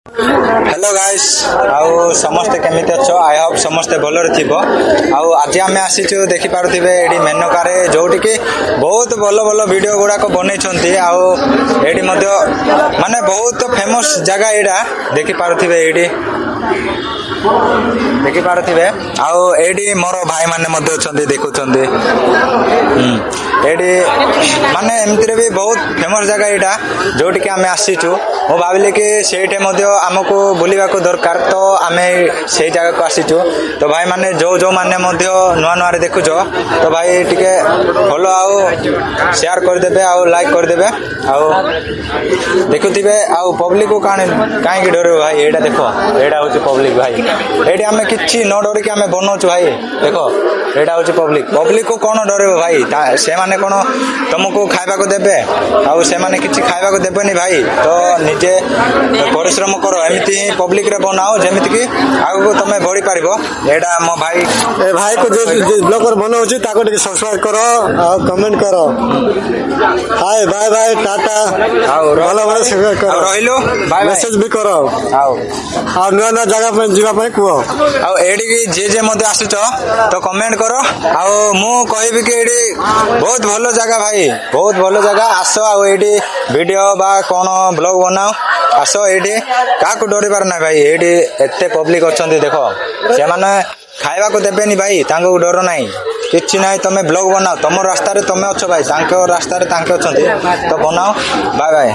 Hello guys आउ समस्ते केमिति अछ आई होप समस्ते भलरे थिबो आउ आज आमे आसीचु देखि पारुथिबे एडी मेनकारे जोटी कि बहुत भलो भलो वीडियो गुडा को बनै छन्ती आउ एडी मध्य माने बहुत फेमस जगह एडा देखि पारुथिबे एडी देखि पारुथिबे आउ एडी मोर भाई माने मध्य छन्ती देखुछन्ती एडी माने एमतिरे भी बहुत फेमस जगह एडा जोटी कि आमे आसीचु मो भाबिले कि सेठे मध्य आमको बुलिबा को दरकार तो आमे सेही जगह को आसीचु तो भाई माने जो जो माने मध्य नुआ नुआ रे देखुछो तो भाई टिके फॉलो आउ शेयर कर देबे आउ लाइक कर देबे आउ देखुथिबे आउ पब्लिक को काहे कि डरे भाई एडा देखो एडा होची पब्लिक भाई एडी आमे किछि न डरे कि आमे बनौछु भाई देखो एडा होची पब्लिक को कोन डरे भाई से माने कोन तुमको खाइबा को देबे आउ से माने किछि खाइबा को देबेनी भाई तो निजे परिश्रम करो एमिति पब्लिक रे बनाओ जेमिति कि आगु को तमे बढ़ी पारिबो एडा मो भाई ए भाई को जो ब्लॉगर बनाउछु ताको टिके सब्सक्राइब करो और कमेंट करो हाय बाय बाय टाटा आउ भलो भलो सब्सक्राइब करो रहिलो बाय मैसेज भी करो आउ और नया नया जगह पे जीवा पे कुओ आउ एडी की जे मते आसुचो तो कमेंट करो आउ मु कहबी कि एडी बहुत भलो जगह भाई बहुत भलो जगह आसो आउ एडी वीडियो बा कोन ब्लॉग बनाओ आसो एडी का को डरी पार ना भाई एडी एते पब्लिक अछंती देखो से माने खाइबा को देबेनी भाई तांको डर नाही किछि नाही तमे ब्लॉग बनाओ तमो रास्ता रे तमे अछ भाई तांको रास्ता रे तांके अछंती तो बनाओ बाय बाय।